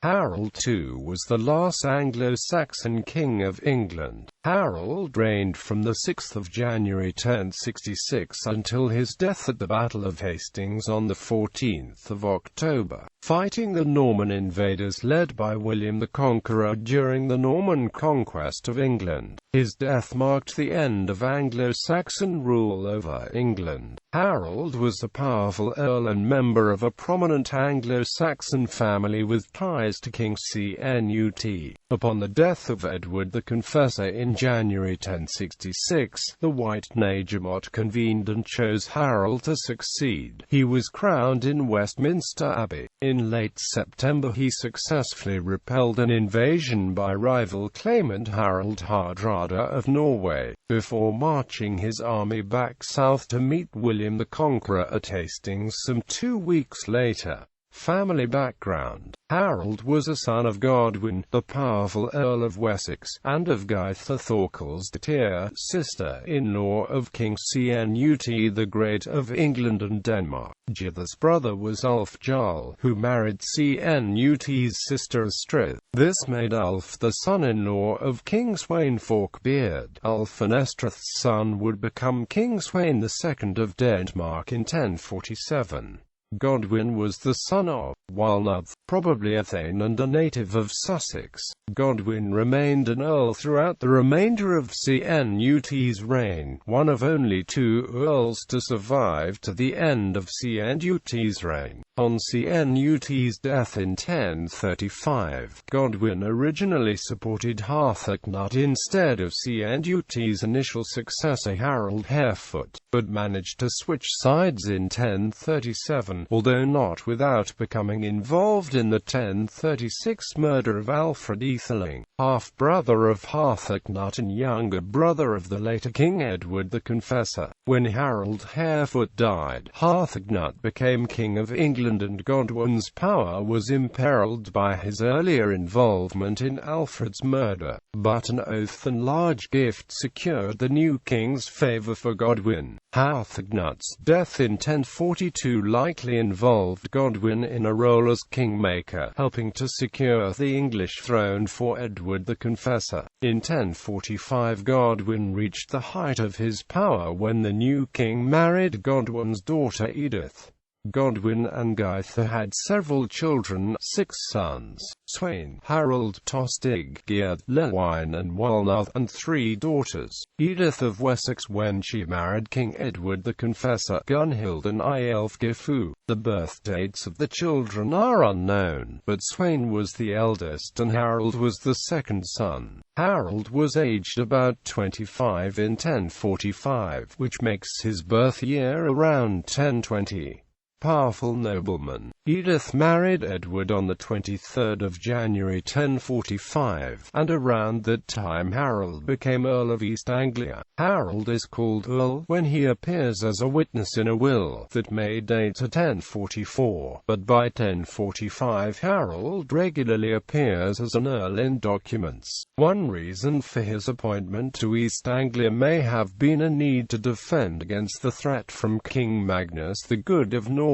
Harold II was the last Anglo-Saxon king of England. Harold reigned from the 6th of January 1066 until his death at the Battle of Hastings on the 14th of October, fighting the Norman invaders led by William the Conqueror during the Norman conquest of England. His death marked the end of Anglo-Saxon rule over England. Harold was a powerful earl and member of a prominent Anglo-Saxon family with ties to King Cnut. Upon the death of Edward the Confessor in January 1066, the White Nagemot convened and chose Harold to succeed. He was crowned in Westminster Abbey. In late September he successfully repelled an invasion by rival claimant Harald Hardrada of Norway, before marching his army back south to meet William the Conqueror at Hastings some 2 weeks later. Family background: Harold was a son of Godwin, the powerful Earl of Wessex, and of Gwytha Thorkelsdottir, sister-in-law of King Cnut the Great of England and Denmark. Gwytha's brother was Ulf Jarl, who married Cnut's sister Estrid. This made Ulf the son-in-law of King Sweyn Forkbeard. Ulf and Estrid's son would become King Sweyn II of Denmark in 1047. Godwin was the son of Walnuth, probably a thane and a native of Sussex. Godwin remained an earl throughout the remainder of Cnut's reign, one of only 2 earls to survive to the end of Cnut's reign. On Cnut's death in 1035, Godwin originally supported Harthacnut instead of Cnut's initial successor Harold Harefoot, but managed to switch sides in 1037, although not without becoming involved in the 1036 murder of Alfred Etheling, half-brother of Harthacnut and younger brother of the later King Edward the Confessor. When Harold Harefoot died, Harthacnut became King of England, and Godwin's power was imperiled by his earlier involvement in Alfred's murder. But an oath and large gift secured the new king's favour for Godwin. Harthacnut's death in 1042 likely involved Godwin in a role as kingmaker, helping to secure the English throne for Edward the Confessor. In 1045 Godwin reached the height of his power when the new king married Godwin's daughter Edith. Godwin and Gwytha had several children, 6 sons: Sweyn, Harold, Tostig, Geard, Lewine and Walnuth, and 3 daughters: Edith of Wessex when she married King Edward the Confessor, Gunhild and Eilfgifu. The birth dates of the children are unknown, but Sweyn was the eldest and Harold was the second son. Harold was aged about 25 in 1045, which makes his birth year around 1020. Powerful nobleman: Edith married Edward on the 23rd of January 1045, and around that time Harold became Earl of East Anglia. Harold is called Earl when he appears as a witness in a will that may date to 1044, but by 1045 Harold regularly appears as an earl in documents. One reason for his appointment to East Anglia may have been a need to defend against the threat from King Magnus the Good of Norway.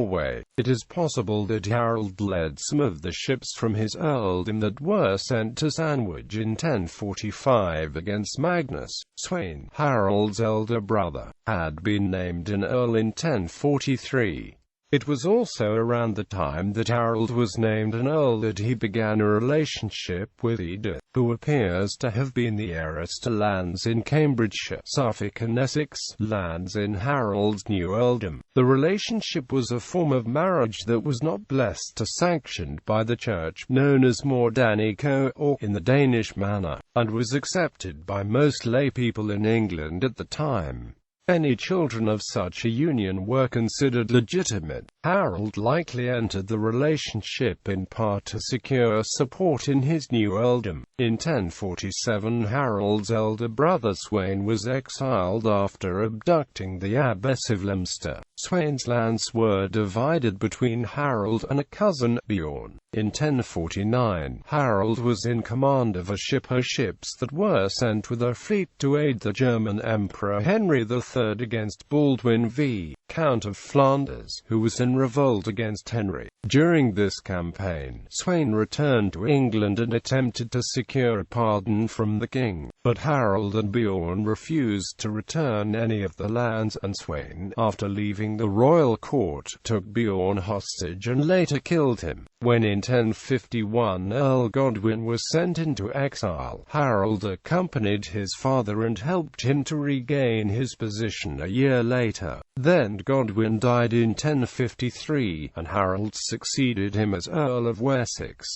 It is possible that Harold led some of the ships from his earldom that were sent to Sandwich in 1045 against Magnus. Sweyn, Harold's elder brother, had been named an earl in 1043. It was also around the time that Harold was named an earl that he began a relationship with Edith, who appears to have been the heiress to lands in Cambridgeshire, Suffolk and Essex, lands in Harold's new earldom. The relationship was a form of marriage that was not blessed or sanctioned by the church, known as Mordaniko, or in the Danish manner, and was accepted by most laypeople in England at the time. Any children of such a union were considered legitimate. Harold likely entered the relationship in part to secure support in his new earldom. In 1047 Harold's elder brother Sweyn was exiled after abducting the Abbess of Leicester. Sweyn's lands were divided between Harold and a cousin, Bjorn. In 1049, Harold was in command of a ship or ships that were sent with a fleet to aid the German Emperor Henry III III against Baldwin V, Count of Flanders, who was in revolt against Henry. During this campaign, Sweyn returned to England and attempted to secure a pardon from the king, but Harold and Bjorn refused to return any of the lands, and Sweyn, after leaving the royal court, took Bjorn hostage and later killed him. When in 1051 Earl Godwin was sent into exile, Harold accompanied his father and helped him to regain his position a year later. Then Godwin died in 1053, and Harold succeeded him as Earl of Wessex.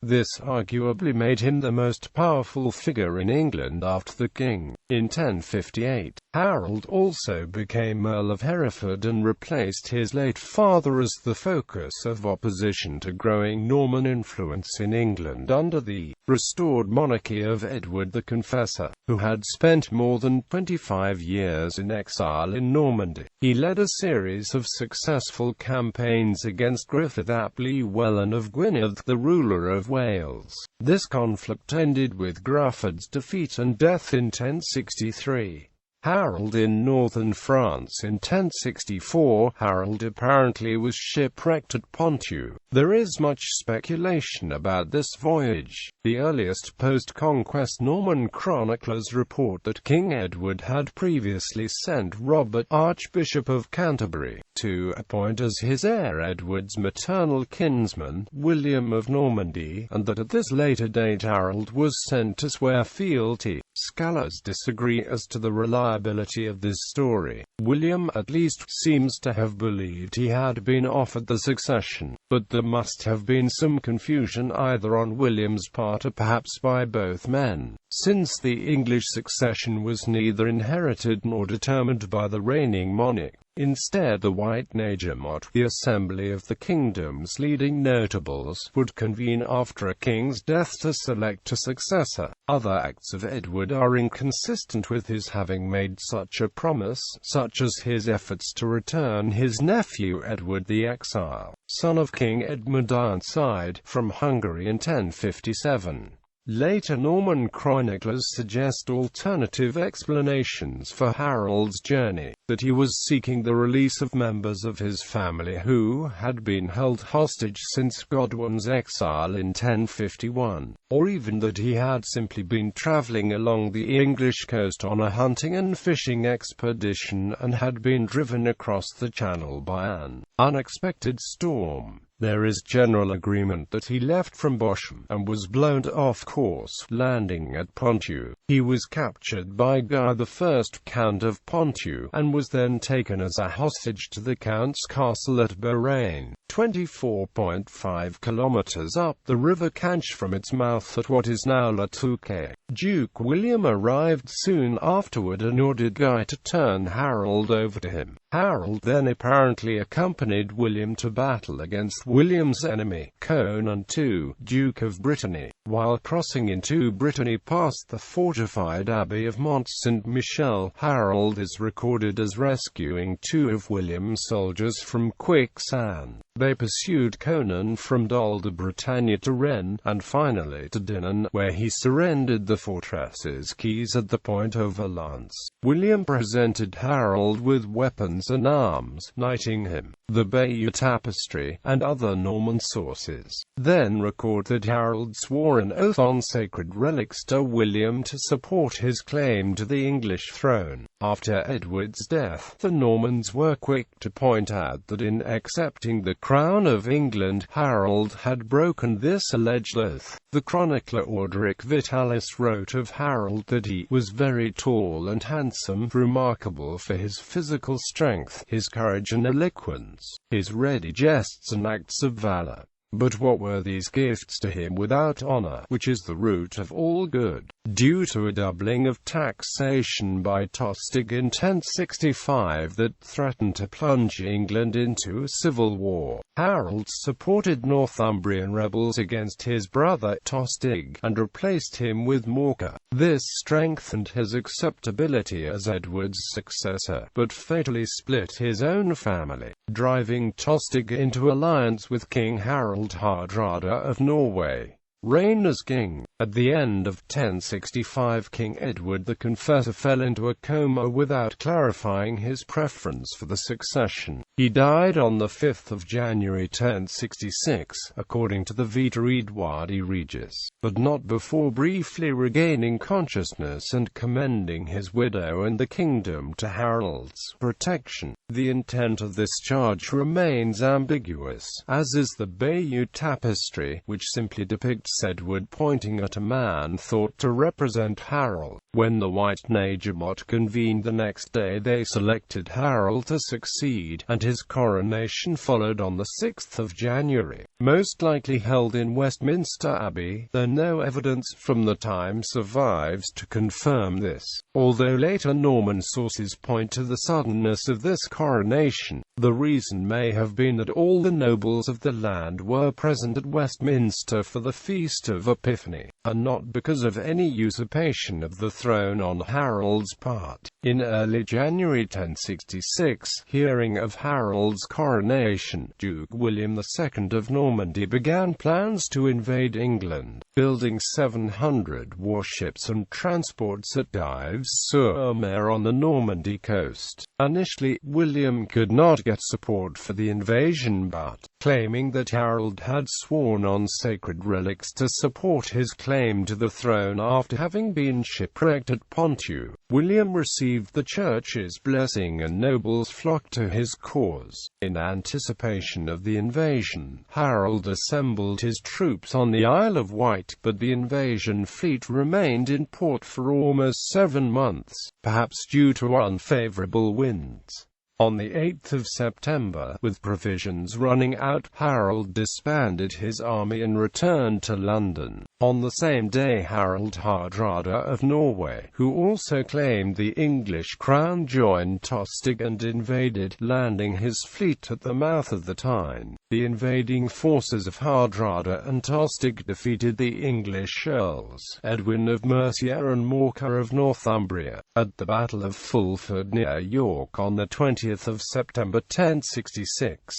This arguably made him the most powerful figure in England after the king. In 1058, Harold also became Earl of Hereford and replaced his late father as the focus of opposition to growing Norman influence in England under the restored monarchy of Edward the Confessor, who had spent more than 25 years in exile in Normandy. He led a series of successful campaigns against Griffith ap Llywelyn of Gwynedd, the ruler of Wales. This conflict ended with Gruffydd's defeat and death in 1063. Harold in northern France in 1064. Harold apparently was shipwrecked at Ponthieu. There is much speculation about this voyage. The earliest post-conquest Norman chroniclers report that King Edward had previously sent Robert, Archbishop of Canterbury, to appoint as his heir Edward's maternal kinsman, William of Normandy, and that at this later date Harold was sent to swear fealty. Scholars disagree as to the reliability of this story. William at least seems to have believed he had been offered the succession, but there must have been some confusion either on William's part or perhaps by both men, since the English succession was neither inherited nor determined by the reigning monarch. Instead, the White Nagemot, the assembly of the kingdom's leading notables, would convene after a king's death to select a successor. Other acts of Edward are inconsistent with his having made such a promise, such as his efforts to return his nephew Edward the Exile, son of King Edmund Ironside, from Hungary in 1057. Later Norman chroniclers suggest alternative explanations for Harold's journey, that he was seeking the release of members of his family who had been held hostage since Godwin's exile in 1051, or even that he had simply been traveling along the English coast on a hunting and fishing expedition and had been driven across the channel by an unexpected storm. There is general agreement that he left from Bosham and was blown off course, landing at Ponthieu. He was captured by Guy I, Count of Ponthieu, and was then taken as a hostage to the Count's castle at Beaurain, 24.5 kilometers up the river Canche from its mouth at what is now La Touquet. Duke William arrived soon afterward and ordered Guy to turn Harold over to him. Harold then apparently accompanied William to battle against William's enemy, Conan II, Duke of Brittany. While crossing into Brittany past the fortified Abbey of Mont Saint-Michel, Harold is recorded as rescuing two of William's soldiers from quicksand. They pursued Conan from Dol de Bretagne to Rennes, and finally to Dinan, where he surrendered the fortress's keys at the point of a lance. William presented Harold with weapons and arms, knighting him. The Bayeux Tapestry, and other Norman sources, then record that Harold swore an oath on sacred relics to William to support his claim to the English throne. After Edward's death, the Normans were quick to point out that in accepting the crown of England, Harold had broken this alleged oath. The chronicler Orderic Vitalis wrote of Harold that he was very tall and handsome, remarkable for his physical strength, his courage and eloquence, his ready jests and acts of valor. But what were these gifts to him without honor, which is the root of all good? Due to a doubling of taxation by Tostig in 1065 that threatened to plunge England into civil war, Harold supported Northumbrian rebels against his brother Tostig, and replaced him with Morcar. This strengthened his acceptability as Edward's successor, but fatally split his own family, driving Tostig into alliance with King Harald Hardrada of Norway. reign as king. At the end of 1065, King Edward the Confessor fell into a coma without clarifying his preference for the succession. He died on the 5th of January 1066, according to the Vita Eduardi Regis, but not before briefly regaining consciousness and commending his widow and the kingdom to Harold's protection. The intent of this charge remains ambiguous, as is the Bayeux tapestry, which simply depicts Edward pointing at a man thought to represent Harold. When the White Nagemot convened the next day, they selected Harold to succeed, and his coronation followed on the 6th of January, most likely held in Westminster Abbey, though no evidence from the time survives to confirm this. Although later Norman sources point to the suddenness of this coronation, the reason may have been that all the nobles of the land were present at Westminster for the Feast of Epiphany, and not because of any usurpation of the throne on Harold's part. In early January 1066, hearing of Harold's coronation, Duke William II of Normandy began plans to invade England, building 700 warships and transports at Dives-sur-Mer on the Normandy coast. Initially, William could not get support for the invasion, but, claiming that Harold had sworn on sacred relics to support his claim to the throne after having been shipwrecked at Ponthieu, William received the church's blessing and nobles flocked to his cause. In anticipation of the invasion, Harold assembled his troops on the Isle of Wight, but the invasion fleet remained in port for almost 7 months, perhaps due to unfavorable winds. On the 8th of September, with provisions running out, Harold disbanded his army and returned to London. On the same day, Harald Hardrada of Norway, who also claimed the English crown, joined Tostig and invaded, landing his fleet at the mouth of the Tyne. The invading forces of Hardrada and Tostig defeated the English earls, Edwin of Mercia and Morcar of Northumbria, at the Battle of Fulford near York on the 20th of September 1066.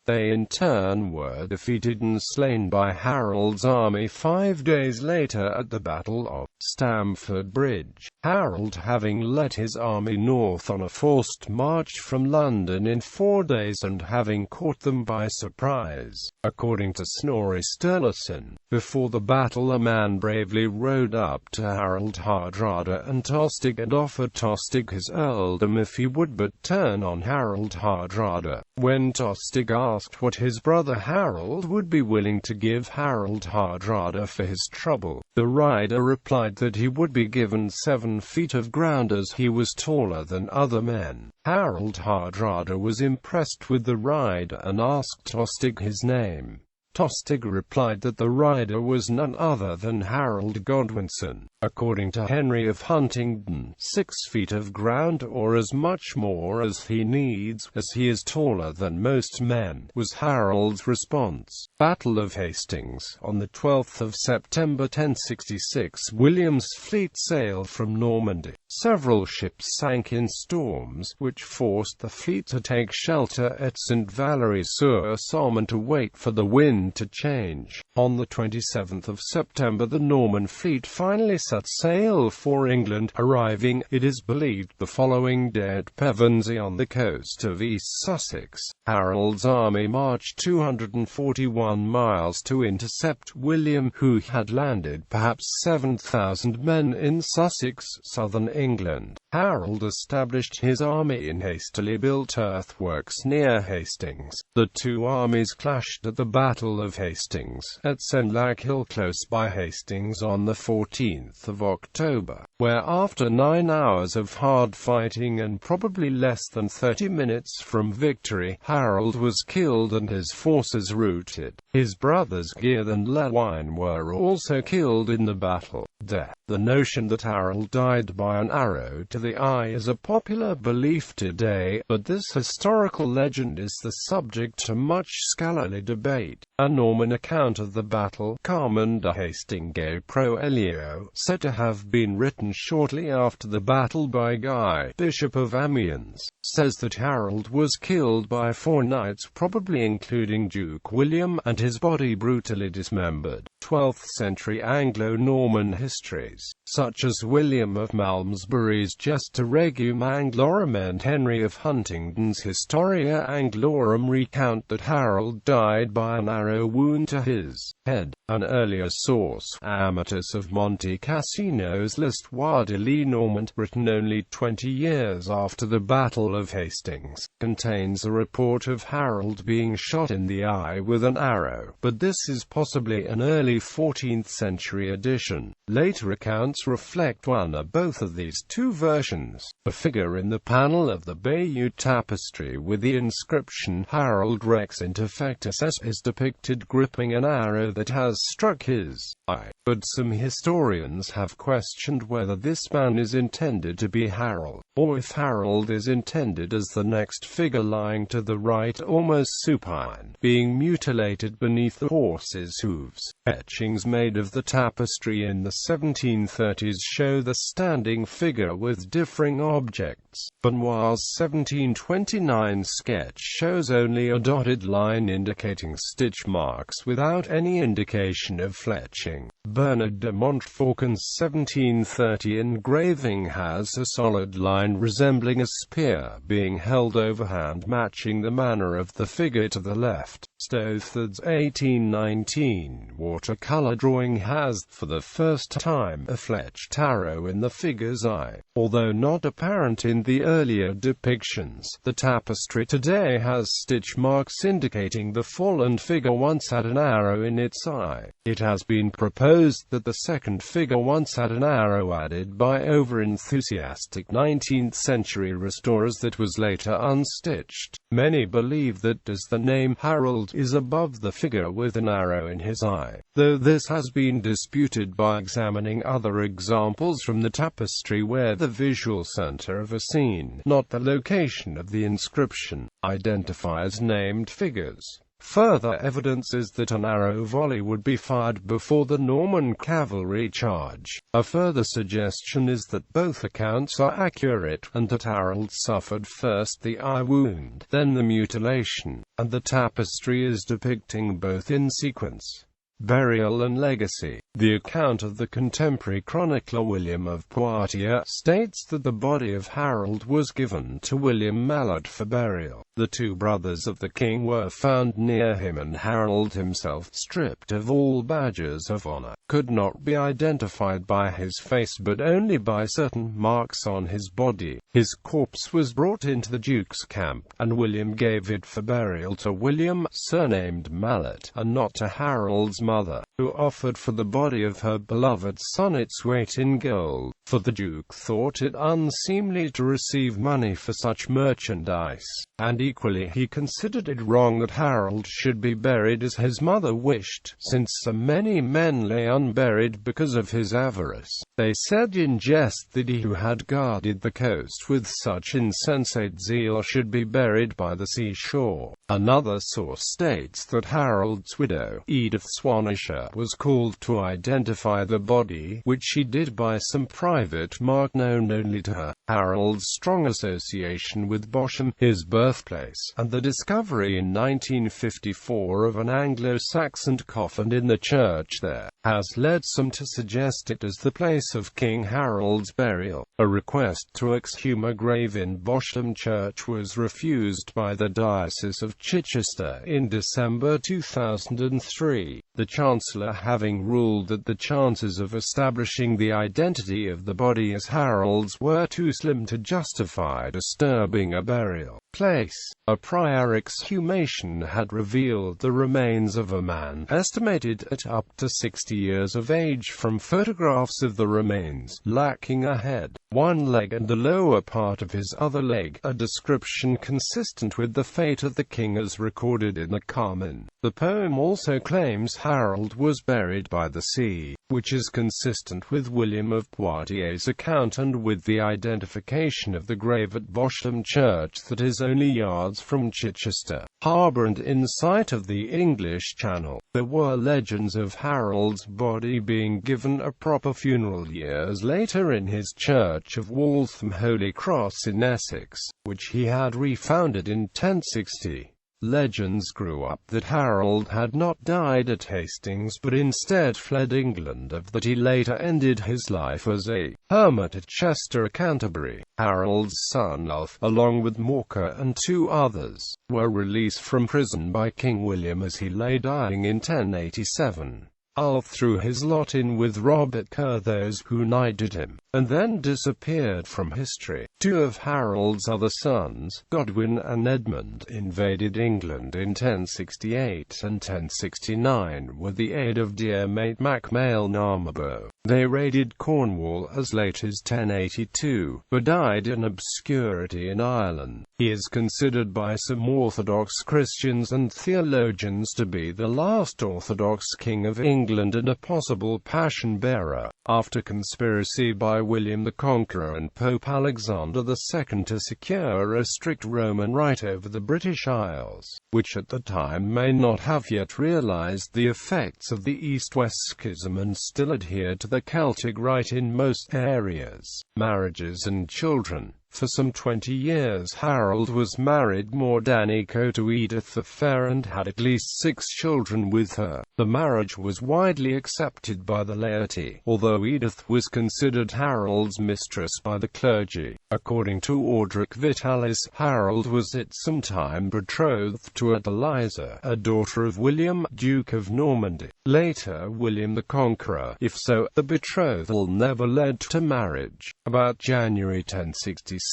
They in turn were defeated and slain by Harold's army 5 days later at the Battle of Stamford Bridge, Harold having led his army north on a forced march from London in 4 days and having caught them by surprise. According to Snorri Sturluson, before the battle a man bravely rode up to Harald Hardrada and Tostig and offered Tostig his earldom if he would but turn on Harald Hardrada. When Tostig asked what his brother Harold would be willing to give Harald Hardrada for his trouble, the rider replied that he would be given 7 feet of ground as he was taller than other men. Harald Hardrada was impressed with the rider and asked Tostig his name. Tostig replied that the rider was none other than Harold Godwinson. According to Henry of Huntingdon, 6 feet of ground or as much more as he needs, as he is taller than most men, was Harold's response. Battle of Hastings. On the 12th of September 1066, William's fleet sailed from Normandy. Several ships sank in storms, which forced the fleet to take shelter at St. Valery-sur-Somme and to wait for the wind to change. On the 27th of September, the Norman fleet finally set sail for England, arriving, it is believed, the following day at Pevensey on the coast of East Sussex. Harold's army marched 241 miles to intercept William, who had landed perhaps 7,000 men in Sussex, southern England. Harold established his army in hastily built earthworks near Hastings. The two armies clashed at the Battle of Hastings, at Senlac Hill close by Hastings on the 14th of October, where after 9 hours of hard fighting and probably less than 30 minutes from victory, Harold was killed and his forces routed. His brothers Geard and Lewine were also killed in the battle. Death. The notion that Harold died by an arrow to the eye is a popular belief today, but this historical legend is the subject to much scholarly debate. A Norman account of the battle, Carmen de Hastings pro Elio, said to have been written shortly after the battle by Guy, Bishop of Amiens, says that Harold was killed by 4 knights, probably including Duke William, and his body brutally dismembered. 12th century Anglo-Norman histories, such as William of Malmesbury's Gesta Regum Anglorum and Henry of Huntingdon's Historia Anglorum, recount that Harold died by an arrow wound to his head. An earlier source, Amatus of Monte Cassino's L'Histoire de l'Normand, written only 20 years after the Battle of Hastings, contains a report of Harold being shot in the eye with an arrow, but this is possibly an early 14th century addition. Later accounts reflect one or both of these two versions. A figure in the panel of the Bayeux tapestry with the inscription Harold Rex Interfectus is depicted gripping an arrow that has struck his eye, but some historians have questioned whether this man is intended to be Harold, or if Harold is intended as the next figure lying to the right, almost supine, being mutilated beneath the horse's hooves. Etchings made of the tapestry in the 1730s show the standing figure with differing objects. Benoit's 1729 sketch shows only a dotted line indicating stitch marks without any indication of fletching. Bernard de Montfaucon's 1730 engraving has a solid line resembling a spear being held overhand, matching the manner of the figure to the left. Stothard's 1819 watercolor drawing has, for the first time, a fletched arrow in the figure's eye. Although not apparent in the earlier depictions, the tapestry today has stitch marks indicating the fallen figure once had an arrow in its eye. It has been proposed that the second figure once had an arrow added by over-enthusiastic 19th century restorers that was later unstitched. Many believe that as the name Harold is above the figure with an arrow in his eye, though this has been disputed by examining other examples from the tapestry where the visual center of a scene, not the location of the inscription, identifies named figures. Further evidence is that an arrow volley would be fired before the Norman cavalry charge. A further suggestion is that both accounts are accurate, and that Harold suffered first the eye wound, then the mutilation, and the tapestry is depicting both in sequence. Burial and legacy. The account of the contemporary chronicler William of Poitiers states that the body of Harold was given to William Mallet for burial. The 2 brothers of the king were found near him, and Harold himself, stripped of all badges of honor, could not be identified by his face but only by certain marks on his body. His corpse was brought into the duke's camp, and William gave it for burial to William, surnamed Mallet, and not to Harold's mother, who offered for the body of her beloved son its weight in gold, for the duke thought it unseemly to receive money for such merchandise, and equally he considered it wrong that Harold should be buried as his mother wished, since so many men lay unburied because of his avarice. They said in jest that he who had guarded the coast with such insensate zeal should be buried by the seashore. Another source states that Harold's widow, Edith Swanisher, was called to identify the body, which she did by some private mark known only to her. Harold's strong association with Bosham, his birthplace, and the discovery in 1954 of an Anglo-Saxon coffin in the church there, has led some to suggest it as the place of King Harold's burial. A request to exhume a grave in Bosham Church was refused by the Diocese of Chichester in December 2003, the Chancellor having ruled that the chances of establishing the identity of the body as Harold's were too slim to justify disturbing a burial place. A prior exhumation had revealed the remains of a man estimated at up to 60 years of age from photographs of the remains, lacking a head, one leg and the lower part of his other leg, a description consistent with the fate of the king as recorded in the Carmen. The poem also claims Harold was buried by the sea, which is consistent with William of Poitiers' account and with the identification of the grave at Bosham Church that is only yards from Chichester Harbour and in sight of the English Channel. There were legends of Harold's body being given a proper funeral years later in his church of Waltham Holy Cross in Essex, which he had refounded in 1060. Legends grew up that Harold had not died at Hastings but instead fled England, of that he later ended his life as a hermit at Chester, Canterbury. Harold's son Ulf, along with Morcar and 2 others, were released from prison by King William as he lay dying in 1087. Ulf threw his lot in with Robert Kerr, those who knighted him, and then disappeared from history. 2 of Harold's other sons, Godwin and Edmund, invaded England in 1068 and 1069 with the aid of dear mate Mac Mael Narmabo. They raided Cornwall as late as 1082, but died in obscurity in Ireland. He is considered by some Orthodox Christians and theologians to be the last Orthodox king of England and a possible passion-bearer, after conspiracy by William the Conqueror and Pope Alexander II to secure a strict Roman right over the British Isles, which at the time may not have yet realized the effects of the East-West Schism and still adhered to the Celtic rite in most areas. Marriages and children. For some 20 years Harold was married Mordanico to Edith the Fair and had at least 6 children with her. The marriage was widely accepted by the laity, although Edith was considered Harold's mistress by the clergy. According to Audric Vitalis, Harold was at some time betrothed to Adeliza, a daughter of William, Duke of Normandy, later William the Conqueror. If so, the betrothal never led to marriage. About January 1066,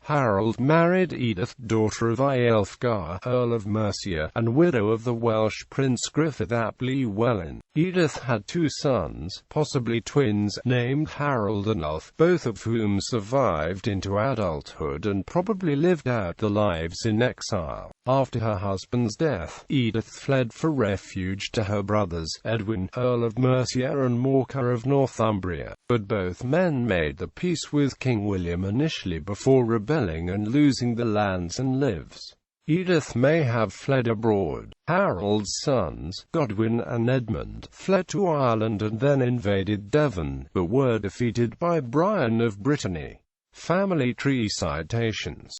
Harold married Edith, daughter of Aelfgar, Earl of Mercia, and widow of the Welsh Prince Griffith ap Llywelyn. Edith had 2 sons, possibly twins, named Harold and Ulf, both of whom survived into adulthood and probably lived out their lives in exile. After her husband's death, Edith fled for refuge to her brothers, Edwin, Earl of Mercia and Morcar of Northumbria, but both men made the peace with King William initially before rebelling and losing the lands and lives. Edith may have fled abroad. Harold's sons, Godwin and Edmund, fled to Ireland and then invaded Devon, but were defeated by Brian of Brittany. Family tree citations.